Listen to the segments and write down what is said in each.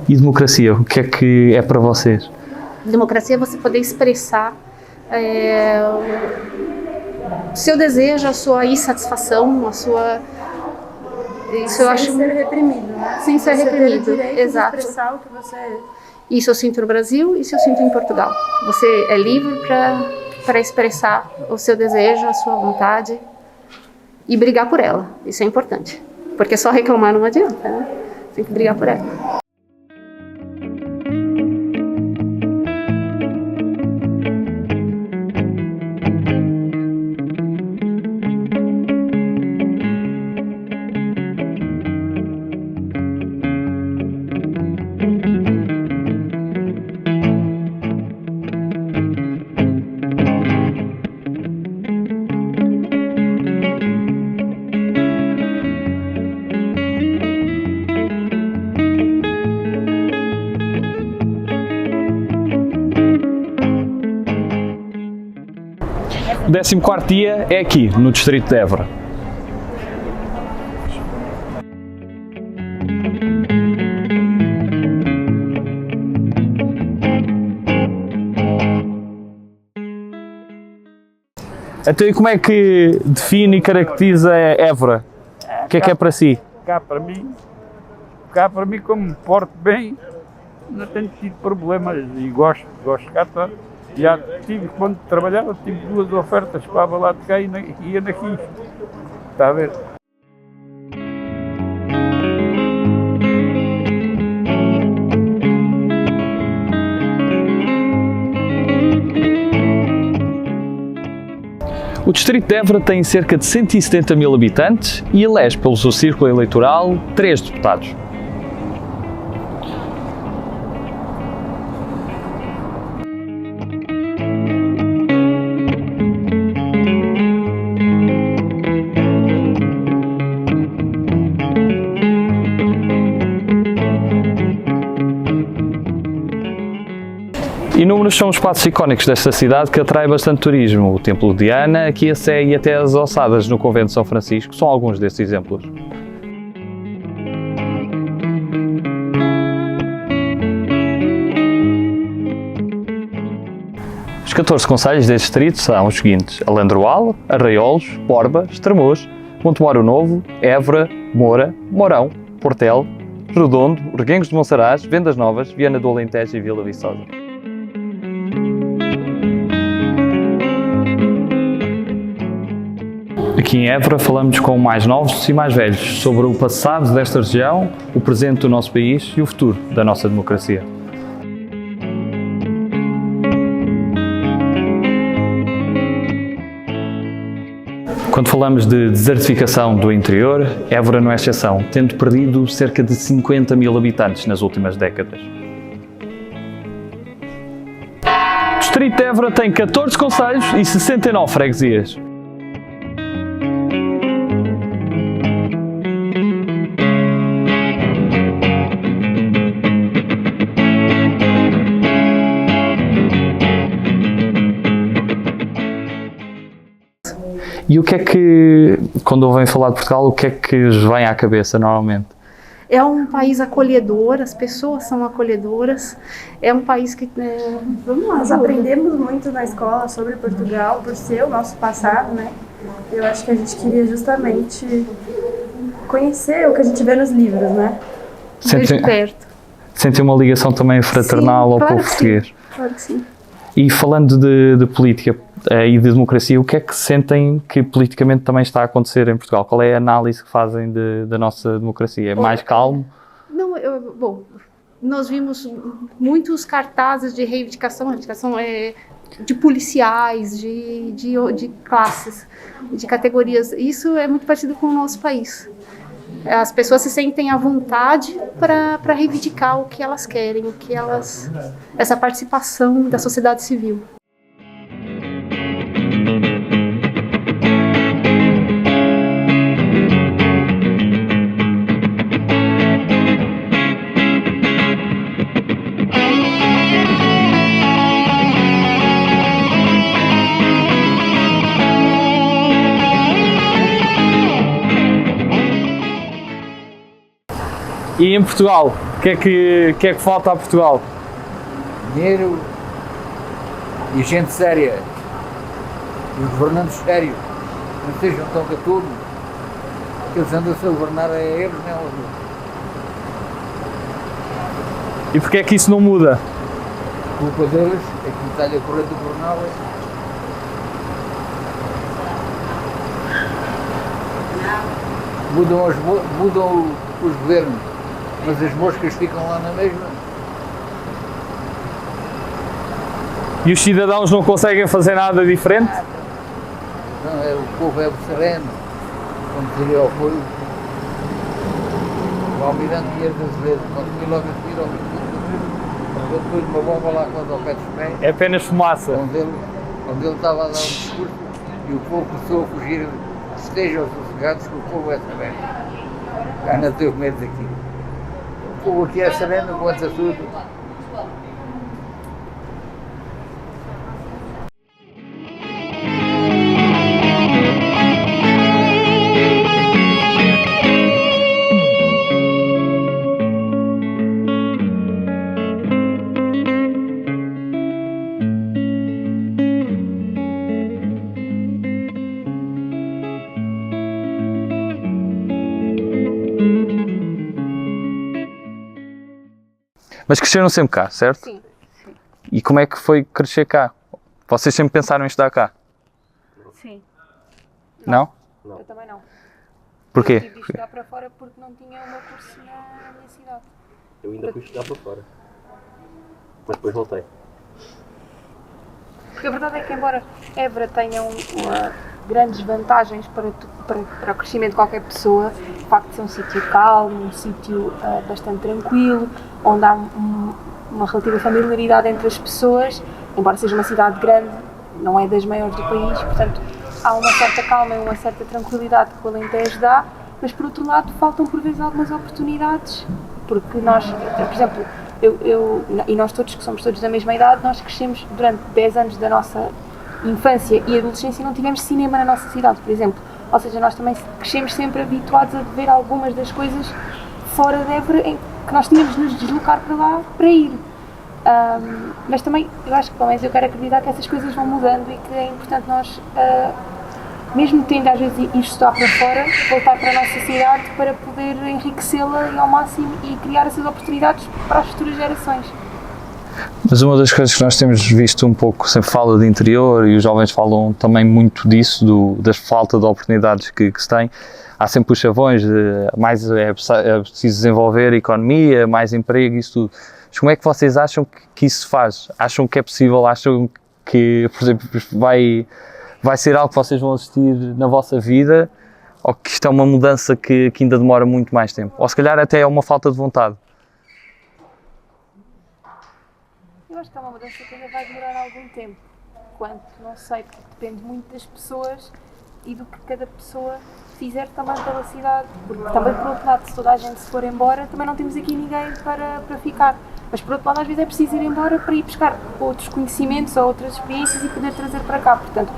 E democracia, o que é para vocês? Democracia é você poder expressar o seu desejo, a sua insatisfação, a sua... Isso eu acho... Sem ser reprimido, né? Sem ser reprimido, ter o direito exato. de expressar o que você... Isso eu sinto no Brasil, isso eu sinto em Portugal. Você é livre para expressar o seu desejo, a sua vontade e brigar por ela. Isso é importante, porque só reclamar não adianta, né? Tem que brigar por ela. O 14º dia é aqui, no distrito de Évora. Então, e como é que define e caracteriza Évora? O que é para si? Cá para mim, como me porto bem, não tenho tido problemas e gosto de cá estar. Já tive, quando trabalhava, tive 2 ofertas para lá de cá e ia na 15. Está a ver? O distrito de Évora tem cerca de 170 mil habitantes e elege pelo seu círculo eleitoral 3 deputados. Inúmeros são os espaços icónicos desta cidade que atrai bastante turismo. O Templo de Diana, aqui a Sé e até as ossadas no Convento de São Francisco são alguns destes exemplos. Os 14 concelhos deste distrito são os seguintes: Alandroal, Arraiolos, Borba, Estremoz, Montemoro Novo, Évora, Moura, Mourão, Portel, Redondo, Reguengos de Monsaraz, Vendas Novas, Viana do Alentejo e Vila Viçosa. Aqui em Évora falamos com mais novos e mais velhos sobre o passado desta região, o presente do nosso país e o futuro da nossa democracia. Quando falamos de desertificação do interior, Évora não é exceção, tendo perdido cerca de 50 mil habitantes nas últimas décadas. O distrito de Évora tem 14 concelhos e 69 freguesias. E o que é que, quando ouvem falar de Portugal, o que é que vos vem à cabeça normalmente? É um país acolhedor, as pessoas são acolhedoras, é um país que... vamos lá, nós aprendemos muito na escola sobre Portugal, por ser o nosso passado, né? Eu acho que a gente queria justamente conhecer o que a gente vê nos livros, né? De perto. Sentem uma ligação também fraternal ao povo português? Claro que sim. E falando de política e de democracia, o que é que sentem que politicamente também está a acontecer em Portugal? Qual é a análise que fazem da nossa democracia? É mais calmo? Não, bom, nós vimos muitos cartazes de reivindicação de policiais, de classes, de categorias. Isso é muito parecido com o nosso país. As pessoas se sentem à vontade para reivindicar o que elas querem, essa participação da sociedade civil. E em Portugal, O que é que falta a Portugal? Dinheiro e gente séria. E os governantes sérios. Não sejam tão gatunos. Eles andam-se a governar a eles, não é? E porquê é que isso não muda? A culpa deles é que está-lhe a correr do jornal. Mudam os governos, mas as moscas ficam lá na mesma. E os cidadãos não conseguem fazer nada diferente? Não, o povo é sereno, como diria ao povo. O almirante Dias Azevedo, quando fui logo a seguir ao ministro, eu pus uma bomba lá quase ao pé dos pés, É apenas fumaça. onde ele estava a dar um discurso e o povo começou a fugir. Estejam sossegados que o povo é sereno. Já não tenho medo daquilo. O povo aqui é sereno, aguenta tudo. Mas cresceram sempre cá, certo? Sim. E como é que foi crescer cá? Vocês sempre pensaram em estudar cá? Sim. Não? Eu também não. Porquê? Eu tive de estudar para fora porque não tinha o meu curso na minha cidade. Eu ainda fui estudar para fora. Mas depois voltei. Porque a verdade é que, embora Évora tenha grandes vantagens para o crescimento de qualquer pessoa, o facto de ser um sítio calmo, um sítio bastante tranquilo, onde há uma relativa familiaridade entre as pessoas, embora seja uma cidade grande, não é das maiores do país, portanto há uma certa calma e uma certa tranquilidade que o Alentejo dá, mas por outro lado faltam por vezes algumas oportunidades, porque nós, por exemplo, e nós todos, que somos todos da mesma idade, nós crescemos durante 10 anos da nossa infância e adolescência e não tivemos cinema na nossa cidade, por exemplo. Ou seja, nós também crescemos sempre habituados a ver algumas das coisas fora de Évora em que nós tínhamos de nos deslocar para lá para ir. Mas também, eu acho que pelo menos eu quero acreditar que essas coisas vão mudando e que é importante nós, mesmo tendo às vezes ir estudar para fora, voltar para a nossa cidade para poder enriquecê-la ao máximo e criar essas oportunidades para as futuras gerações. Mas uma das coisas que nós temos visto um pouco, sempre fala de interior e os jovens falam também muito disso, da falta de oportunidades que se tem. Há sempre os chavões, mais é preciso desenvolver a economia, mais emprego, isso tudo. Mas como é que vocês acham que isso se faz? Acham que é possível? Acham que, por exemplo, vai ser algo que vocês vão assistir na vossa vida? Ou que isto é uma mudança que ainda demora muito mais tempo? Ou se calhar até é uma falta de vontade? Eu acho que é uma mudança que ainda vai demorar algum tempo, quanto não sei, porque depende muito das pessoas e do que cada pessoa fizer também pela cidade, porque também por outro lado, se toda a gente se for embora, também não temos aqui ninguém para ficar, mas por outro lado às vezes é preciso ir embora para ir buscar outros conhecimentos ou outras experiências e poder trazer para cá, portanto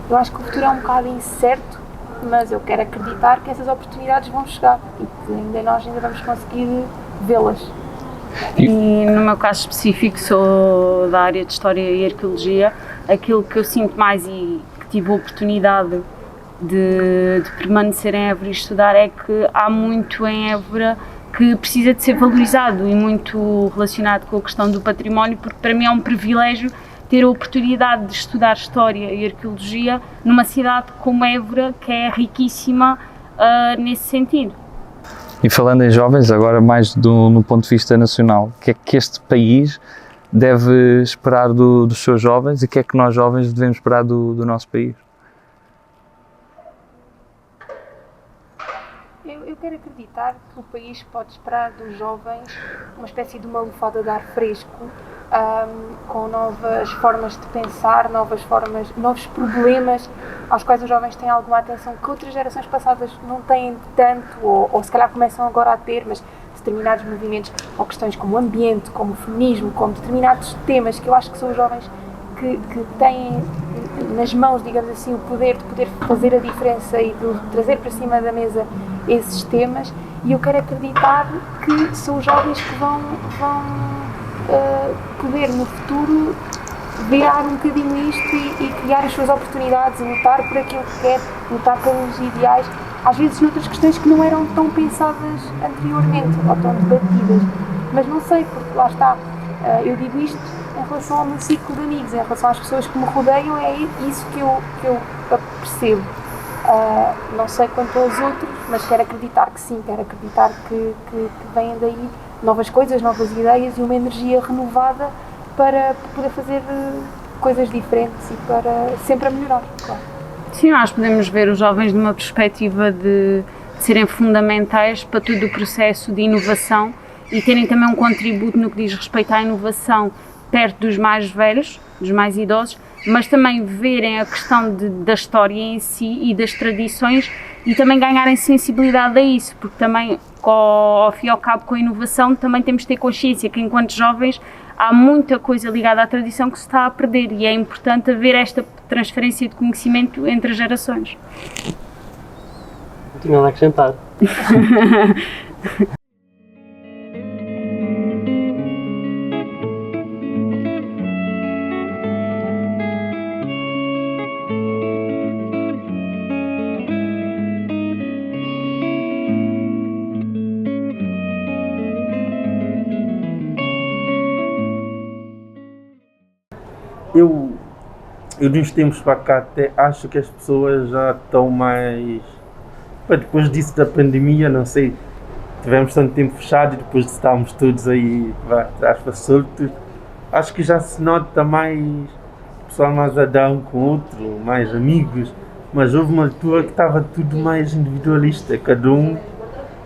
eu acho que o futuro é um bocado incerto, mas eu quero acreditar que essas oportunidades vão chegar e que nós ainda vamos conseguir vê-las. E no meu caso específico, sou da área de História e Arqueologia. Aquilo que eu sinto mais e que tive a oportunidade de permanecer em Évora e estudar é que há muito em Évora que precisa de ser valorizado e muito relacionado com a questão do património, porque para mim é um privilégio ter a oportunidade de estudar História e Arqueologia numa cidade como Évora, que é riquíssima nesse sentido. E falando em jovens, agora mais no ponto de vista nacional, o que é que este país deve esperar dos seus jovens e o que é que nós jovens devemos esperar do nosso país? Eu quero acreditar que o país pode esperar dos jovens uma espécie de uma lufada de ar fresco, com novas formas de pensar, novos problemas aos quais os jovens têm alguma atenção que outras gerações passadas não têm tanto, ou se calhar começam agora a ter, mas determinados movimentos ou questões como o ambiente, como o feminismo, como determinados temas que eu acho que são os jovens que têm nas mãos, digamos assim, o poder de poder fazer a diferença e de trazer para cima da mesa esses temas, e eu quero acreditar que são os jovens que vão poder no futuro virar um bocadinho isto e criar as suas oportunidades, lutar por aquilo que quer, lutar pelos ideais, às vezes noutras questões que não eram tão pensadas anteriormente ou tão debatidas. Mas não sei, porque lá está, eu digo isto em relação ao meu ciclo de amigos, em relação às pessoas que me rodeiam, é isso que eu percebo. Não sei quanto aos outros, mas quero acreditar que sim, quero acreditar que vêm daí novas coisas, novas ideias e uma energia renovada para poder fazer coisas diferentes e para sempre a melhorar, claro. Sim, nós podemos ver os jovens numa perspectiva de serem fundamentais para todo o processo de inovação e terem também um contributo no que diz respeito à inovação perto dos mais velhos, dos mais idosos, mas também verem a questão da história em si e das tradições e também ganharem sensibilidade a isso, porque também, ao fim e ao cabo, com a inovação, também temos de ter consciência que, enquanto jovens, há muita coisa ligada à tradição que se está a perder e é importante haver esta transferência de conhecimento entre as gerações. Não tinha nada a acrescentar. Eu de uns tempos para cá até acho que as pessoas já estão mais... Depois disso da pandemia, não sei, tivemos tanto tempo fechado e depois de estarmos todos aí, aspas, soltos, acho que já se nota mais o pessoal mais a dar um com o outro, mais amigos, mas houve uma altura que estava tudo mais individualista, cada um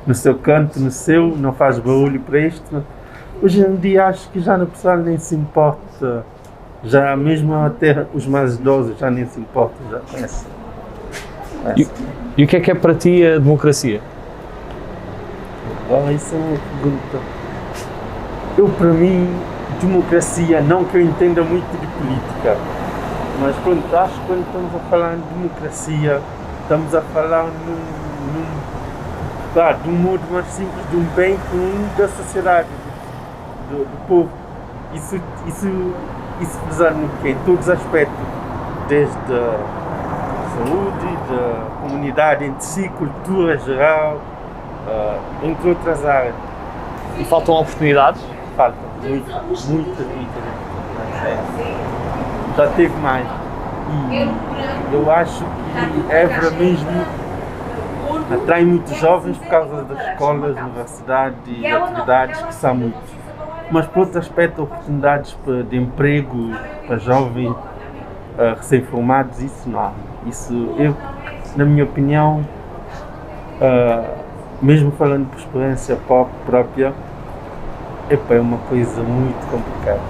no seu canto, no seu, não faz barulho para isto. Hoje em dia acho que já no pessoal nem se importa. Já mesmo até os mais idosos já nem se importam, já conhecem. E o que é para ti a democracia? Isso é uma pergunta. Para mim, democracia, não que eu entenda muito de política, mas pronto, acho que quando estamos a falar de democracia, estamos a falar de um modo mais simples, de um bem comum da sociedade, do povo. Isso pesando no quê? Em todos os aspectos, desde a saúde, da comunidade em si, cultura geral, entre outras áreas. E faltam oportunidades? Faltam, muitas. Já teve mais. E eu acho que Évora mesmo atrai muitos jovens por causa das escolas, universidades e atividades que são muitas. Mas por outro aspecto, oportunidades de emprego para jovens recém-formados, isso não há. Isso, na minha opinião, mesmo falando por experiência própria, é uma coisa muito complicada.